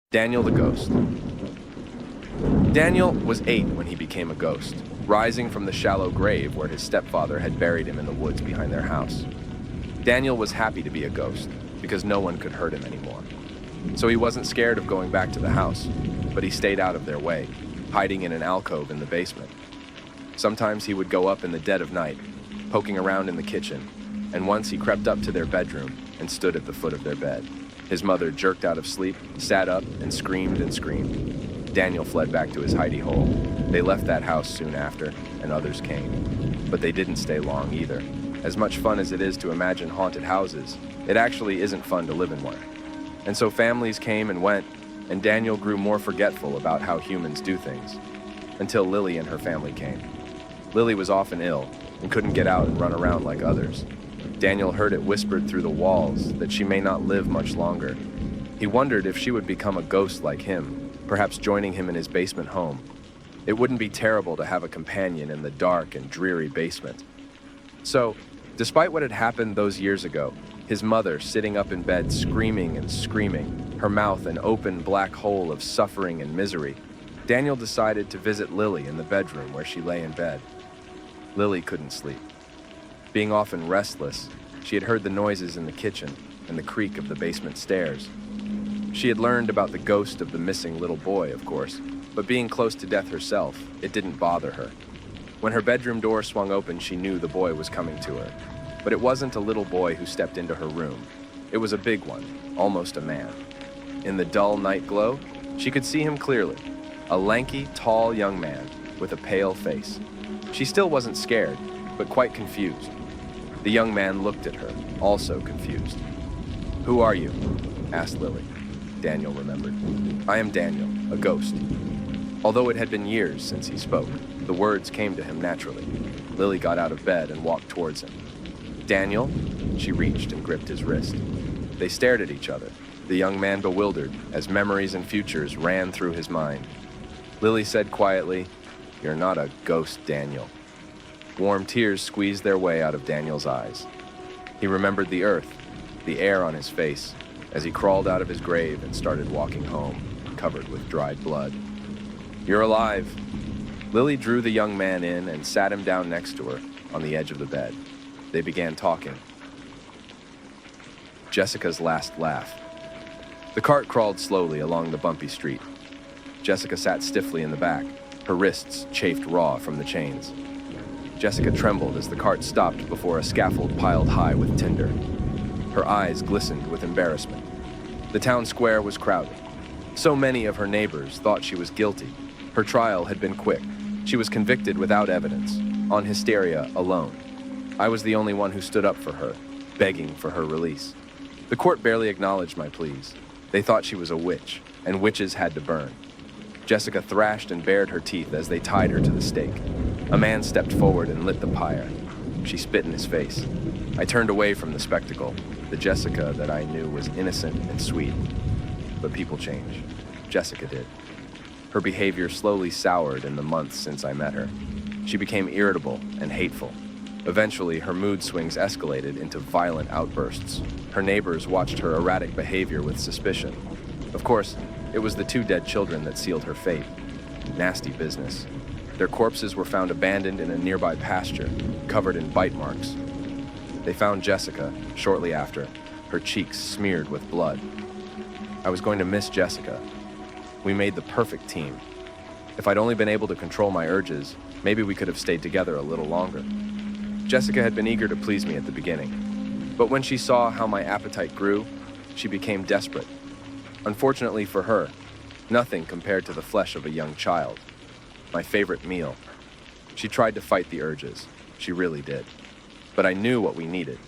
Daniel the Ghost. Daniel was 8 when he became a ghost, rising from the shallow grave where his stepfather had buried him in the woods behind their house. Daniel was happy to be a ghost because no one could hurt him anymore. So he wasn't scared of going back to the house, but he stayed out of their way, hiding in an alcove in the basement. Sometimes he would go up in the dead of night, poking around in the kitchen, and once he crept up to their bedroom and stood at the foot of their bed. His mother jerked out of sleep, sat up, and screamed and screamed. Daniel fled back to his hidey hole. They left that house soon after, and others came. But they didn't stay long either. As much fun as it is to imagine haunted houses, it actually isn't fun to live in one. And so families came and went, and Daniel grew more forgetful about how humans do things, until Lily and her family came. Lily was often ill and couldn't get out and run around like others. Daniel heard it whispered through the walls that she may not live much longer. He wondered if she would become a ghost like him, perhaps joining him in his basement home. It wouldn't be terrible to have a companion in the dark and dreary basement. So, despite what had happened those years ago, his mother sitting up in bed screaming and screaming, her mouth an open black hole of suffering and misery, Daniel decided to visit Lily in the bedroom where she lay in bed. Lily couldn't sleep. Being often restless, she had heard the noises in the kitchen and the creak of the basement stairs. She had learned about the ghost of the missing little boy, of course, but being close to death herself, it didn't bother her. When her bedroom door swung open, she knew the boy was coming to her. But it wasn't a little boy who stepped into her room. It was a big one, almost a man. In the dull night glow, she could see him clearly, a lanky, tall young man with a pale face. She still wasn't scared, but quite confused. The young man looked at her, also confused. "Who are you?" asked Lily. Daniel remembered. "I am Daniel, a ghost." Although it had been years since he spoke, the words came to him naturally. Lily got out of bed and walked towards him. "Daniel?" She reached and gripped his wrist. They stared at each other, the young man bewildered as memories and futures ran through his mind. Lily said quietly, "You're not a ghost, Daniel." Warm tears squeezed their way out of Daniel's eyes. He remembered the earth, the air on his face, as he crawled out of his grave and started walking home, covered with dried blood. "You're alive." Lily drew the young man in and sat him down next to her on the edge of the bed. They began talking. Jessica's last laugh. The cart crawled slowly along the bumpy street. Jessica sat stiffly in the back, her wrists chafed raw from the chains. Jessica trembled as the cart stopped before a scaffold piled high with tinder. Her eyes glistened with embarrassment. The town square was crowded. So many of her neighbors thought she was guilty. Her trial had been quick. She was convicted without evidence, on hysteria alone. I was the only one who stood up for her, begging for her release. The court barely acknowledged my pleas. They thought she was a witch, and witches had to burn. Jessica thrashed and bared her teeth as they tied her to the stake. A man stepped forward and lit the pyre. She spit in his face. I turned away from the spectacle. The Jessica that I knew was innocent and sweet. But people change. Jessica did. Her behavior slowly soured in the months since I met her. She became irritable and hateful. Eventually, her mood swings escalated into violent outbursts. Her neighbors watched her erratic behavior with suspicion. Of course, it was the 2 dead children that sealed her fate. Nasty business. Their corpses were found abandoned in a nearby pasture, covered in bite marks. They found Jessica shortly after, her cheeks smeared with blood. I was going to miss Jessica. We made the perfect team. If I'd only been able to control my urges, maybe we could have stayed together a little longer. Jessica had been eager to please me at the beginning, but when she saw how my appetite grew, she became desperate. Unfortunately for her, nothing compared to the flesh of a young child. My favorite meal. She tried to fight the urges. She really did. But I knew what we needed.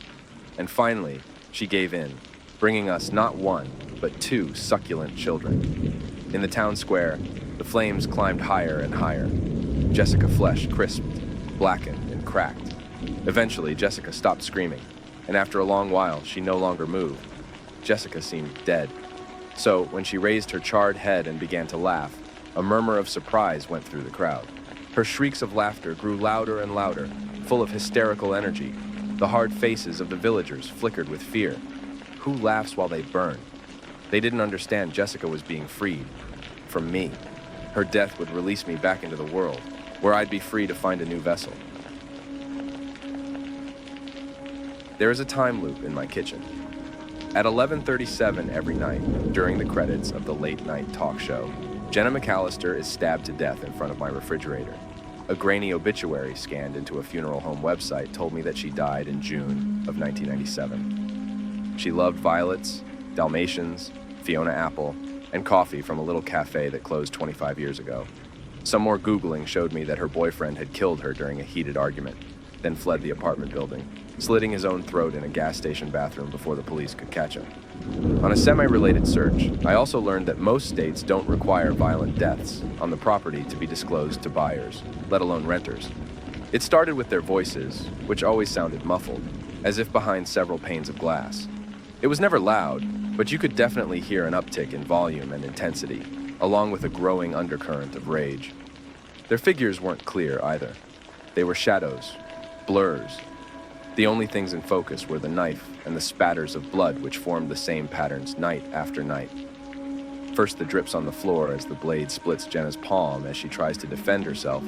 And finally, she gave in, bringing us not 1, but 2 succulent children. In the town square, the flames climbed higher and higher. Jessica's flesh crisped, blackened, and cracked. Eventually, Jessica stopped screaming, and after a long while, she no longer moved. Jessica seemed dead. So, when she raised her charred head and began to laugh, a murmur of surprise went through the crowd. Her shrieks of laughter grew louder and louder, full of hysterical energy. The hard faces of the villagers flickered with fear. Who laughs while they burn? They didn't understand Jessica was being freed from me. Her death would release me back into the world, where I'd be free to find a new vessel. There is a time loop in my kitchen. At 11:37 every night, during the credits of the late-night talk show, Jenna McAllister is stabbed to death in front of my refrigerator. A grainy obituary scanned into a funeral home website told me that she died in June of 1997. She loved violets, Dalmatians, Fiona Apple, and coffee from a little cafe that closed 25 years ago. Some more Googling showed me that her boyfriend had killed her during a heated argument, then fled the apartment building, slitting his own throat in a gas station bathroom before the police could catch him. On a semi-related search, I also learned that most states don't require violent deaths on the property to be disclosed to buyers, let alone renters. It started with their voices, which always sounded muffled, as if behind several panes of glass. It was never loud, but you could definitely hear an uptick in volume and intensity, along with a growing undercurrent of rage. Their figures weren't clear either. They were shadows, blurs. The only things in focus were the knife and the spatters of blood which formed the same patterns night after night. First the drips on the floor as the blade splits Jenna's palm as she tries to defend herself,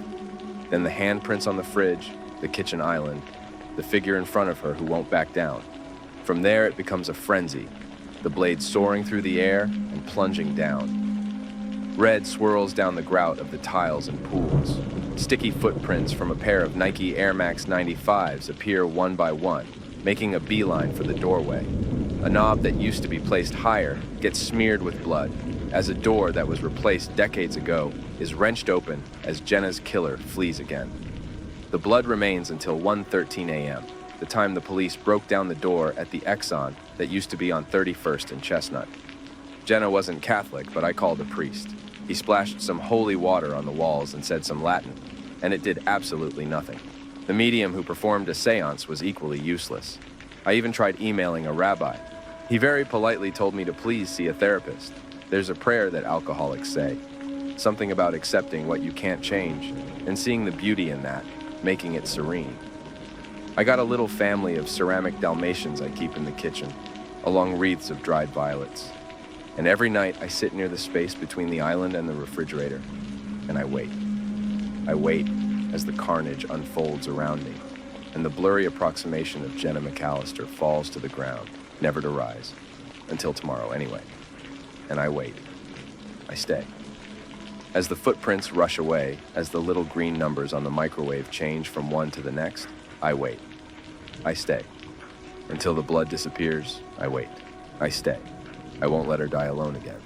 then the handprints on the fridge, the kitchen island, the figure in front of her who won't back down. From there it becomes a frenzy, the blade soaring through the air and plunging down. Red swirls down the grout of the tiles and pools. Sticky footprints from a pair of Nike Air Max 95s appear one by one, making a beeline for the doorway. A knob that used to be placed higher gets smeared with blood, as a door that was replaced decades ago is wrenched open as Jenna's killer flees again. The blood remains until 1:13 a.m., the time the police broke down the door at the Exxon that used to be on 31st and Chestnut. Jenna wasn't Catholic, but I called a priest. He splashed some holy water on the walls and said some Latin, and it did absolutely nothing. The medium who performed a seance was equally useless. I even tried emailing a rabbi. He very politely told me to please see a therapist. There's a prayer that alcoholics say, something about accepting what you can't change and seeing the beauty in that, making it serene. I got a little family of ceramic Dalmatians I keep in the kitchen, along wreaths of dried violets. And every night I sit near the space between the island and the refrigerator, and I wait. I wait as the carnage unfolds around me, and the blurry approximation of Jenna McAllister falls to the ground, never to rise, until tomorrow anyway. And I wait. I stay. As the footprints rush away, as the little green numbers on the microwave change from one to the next, I wait. I stay. Until the blood disappears, I wait. I stay. I won't let her die alone again.